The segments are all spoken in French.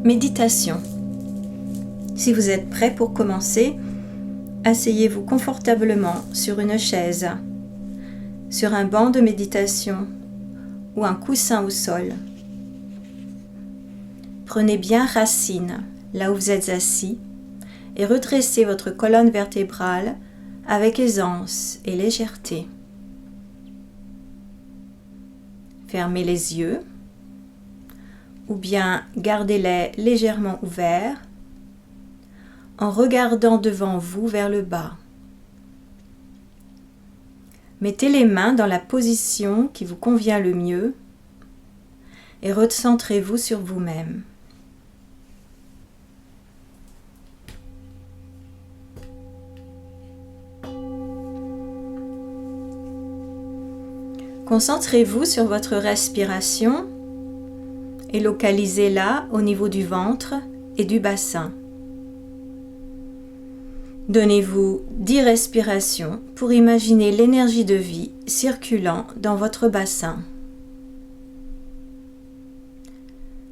Méditation. Si vous êtes prêt pour commencer, asseyez-vous confortablement sur une chaise, sur un banc de méditation ou un coussin au sol. Prenez bien racine là où vous êtes assis et redressez votre colonne vertébrale avec aisance et légèreté. Fermez les yeux ou bien gardez-les légèrement ouverts en regardant devant vous vers le bas. Mettez les mains dans la position qui vous convient le mieux et recentrez-vous sur vous-même. Concentrez-vous sur votre respiration et localisez-la au niveau du ventre et du bassin. Donnez-vous 10 respirations pour imaginer l'énergie de vie circulant dans votre bassin.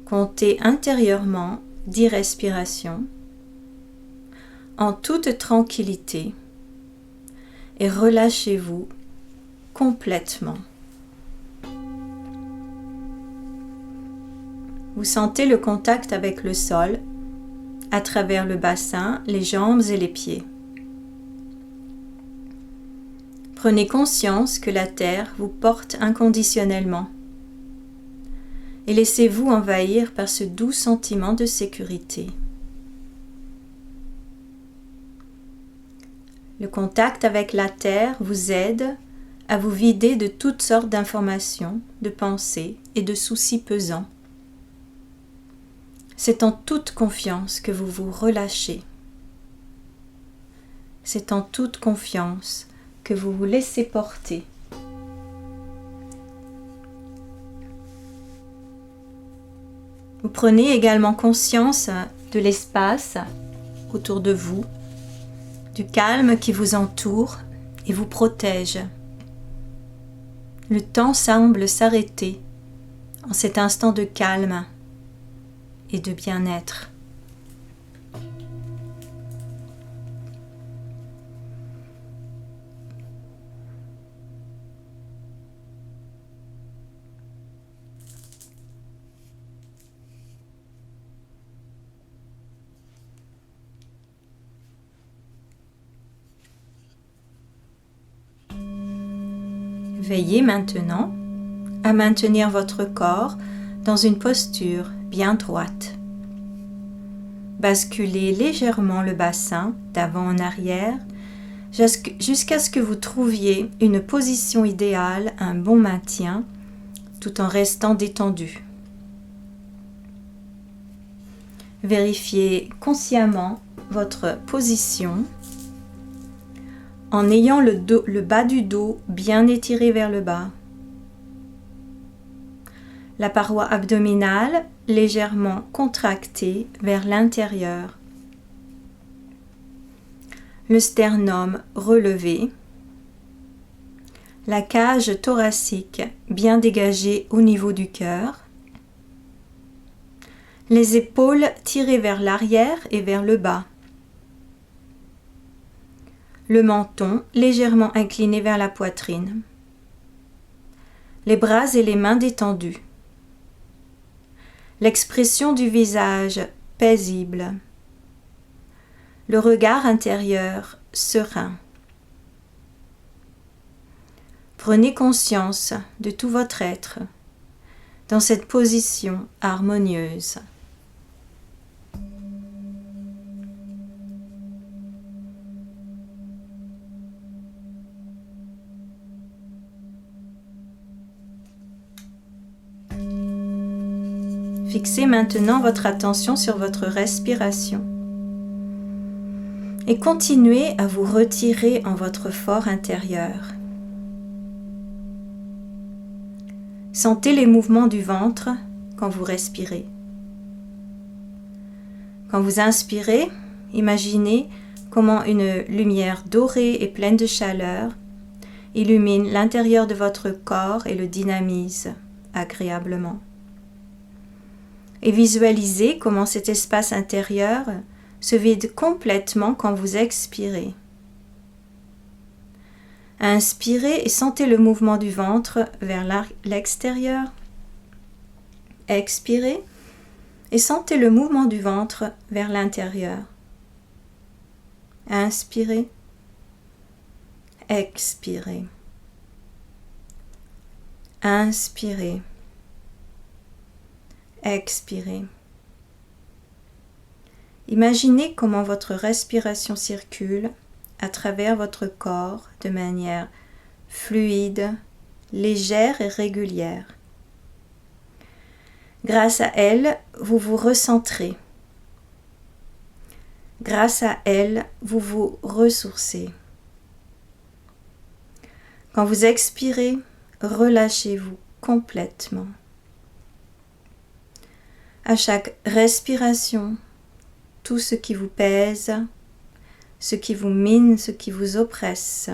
Comptez intérieurement 10 respirations en toute tranquillité et relâchez-vous complètement. Vous sentez le contact avec le sol à travers le bassin, les jambes et les pieds. Prenez conscience que la terre vous porte inconditionnellement et laissez-vous envahir par ce doux sentiment de sécurité. Le contact avec la terre vous aide à vous vider de toutes sortes d'informations, de pensées et de soucis pesants. C'est en toute confiance que vous vous relâchez. C'est en toute confiance que vous vous laissez porter. Vous prenez également conscience de l'espace autour de vous, du calme qui vous entoure et vous protège. Le temps semble s'arrêter en cet instant de calme et de bien-être. Veillez maintenant à maintenir votre corps dans une posture bien droite. Basculez légèrement le bassin d'avant en arrière jusqu'à ce que vous trouviez une position idéale, un bon maintien, tout en restant détendu. Vérifiez consciemment votre position en ayant le bas du dos bien étiré vers le bas. La paroi abdominale légèrement contractée vers l'intérieur. Le sternum relevé. La cage thoracique bien dégagée au niveau du cœur. Les épaules tirées vers l'arrière et vers le bas. Le menton légèrement incliné vers la poitrine. Les bras et les mains détendus. L'expression du visage paisible. Le regard intérieur serein. Prenez conscience de tout votre être dans cette position harmonieuse. Fixez maintenant votre attention sur votre respiration et continuez à vous retirer en votre fort intérieur. Sentez les mouvements du ventre quand vous respirez. Quand vous inspirez, imaginez comment une lumière dorée et pleine de chaleur illumine l'intérieur de votre corps et le dynamise agréablement. et visualisez comment cet espace intérieur se vide complètement quand vous expirez. Inspirez et sentez le mouvement du ventre vers l'extérieur. Expirez et sentez le mouvement du ventre vers l'intérieur. Inspirez. Expirez. Inspirez. Expirez. Imaginez comment votre respiration circule à travers votre corps de manière fluide, légère et régulière. Grâce à elle, vous vous recentrez. Grâce à elle, vous vous ressourcez. Quand vous expirez, relâchez-vous complètement. À chaque respiration, tout ce qui vous pèse, ce qui vous mine, ce qui vous oppresse,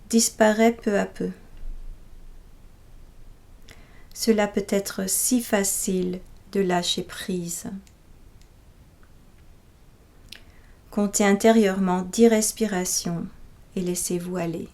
disparaît peu à peu. Cela peut être si facile de lâcher prise. Comptez intérieurement 10 respirations et laissez-vous aller.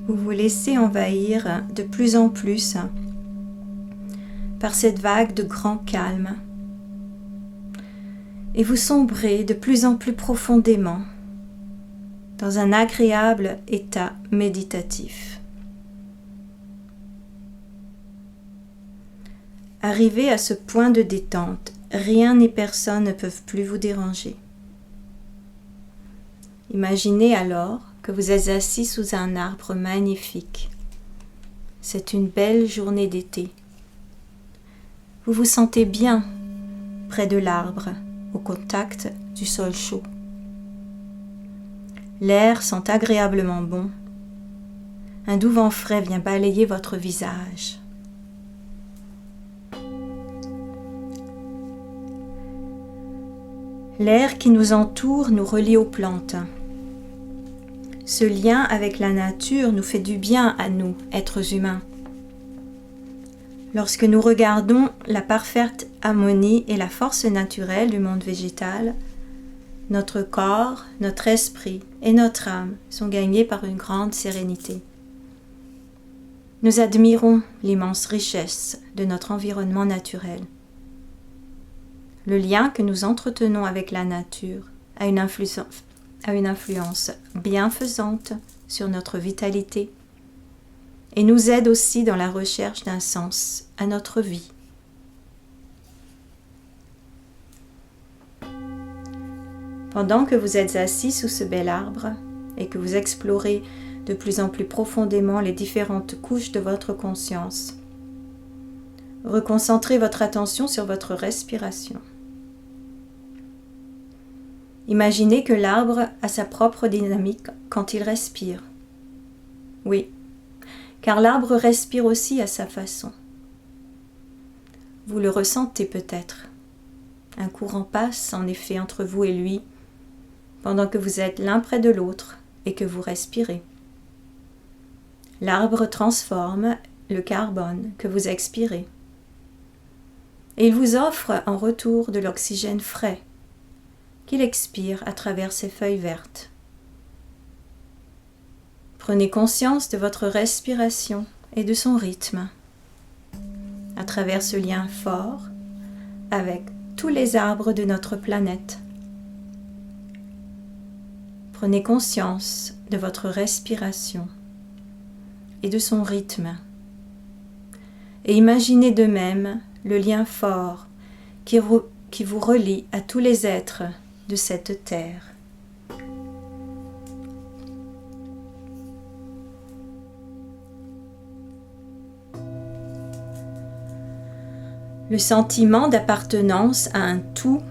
Vous vous laissez envahir de plus en plus par cette vague de grand calme et vous sombrez de plus en plus profondément dans un agréable état méditatif. Arrivé à ce point de détente, rien ni personne ne peuvent plus vous déranger. Imaginez alors que vous êtes assis sous un arbre magnifique. C'est une belle journée d'été. Vous vous sentez bien près de l'arbre, au contact du sol chaud. L'air sent agréablement bon. Un doux vent frais vient balayer votre visage. L'air qui nous entoure nous relie aux plantes. Ce lien avec la nature nous fait du bien à nous, êtres humains. Lorsque nous regardons la parfaite harmonie et la force naturelle du monde végétal, notre corps, notre esprit et notre âme sont gagnés par une grande sérénité. Nous admirons l'immense richesse de notre environnement naturel. Le lien que nous entretenons avec la nature a une influence bienfaisante sur notre vitalité et nous aide aussi dans la recherche d'un sens à notre vie. Pendant que vous êtes assis sous ce bel arbre et que vous explorez de plus en plus profondément les différentes couches de votre conscience, reconcentrez votre attention sur votre respiration. Imaginez que l'arbre a sa propre dynamique quand il respire. Oui, car l'arbre respire aussi à sa façon. Vous le ressentez peut-être. Un courant passe en effet entre vous et lui, pendant que vous êtes l'un près de l'autre et que vous respirez. L'arbre transforme le carbone que vous expirez. Et il vous offre en retour de l'oxygène frais qu'il expire à travers ses feuilles vertes. Prenez conscience de votre respiration et de son rythme, à travers ce lien fort avec tous les arbres de notre planète. Prenez conscience de votre respiration et de son rythme, et imaginez de même le lien fort qui vous relie à tous les êtres de cette terre. Le sentiment d'appartenance à un tout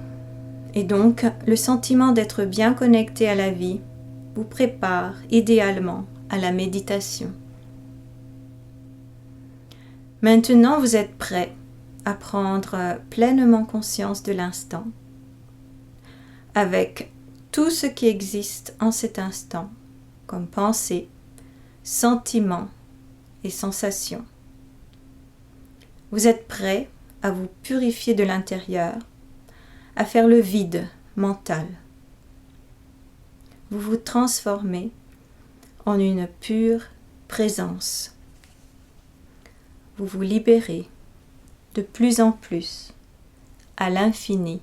et donc le sentiment d'être bien connecté à la vie vous prépare idéalement à la méditation. Maintenant, vous êtes prêt à prendre pleinement conscience de l'instant avec tout ce qui existe en cet instant comme pensée, sentiments et sensations. Vous êtes prêt à vous purifier de l'intérieur, à faire le vide mental. Vous vous transformez en une pure présence. Vous vous libérez de plus en plus à l'infini.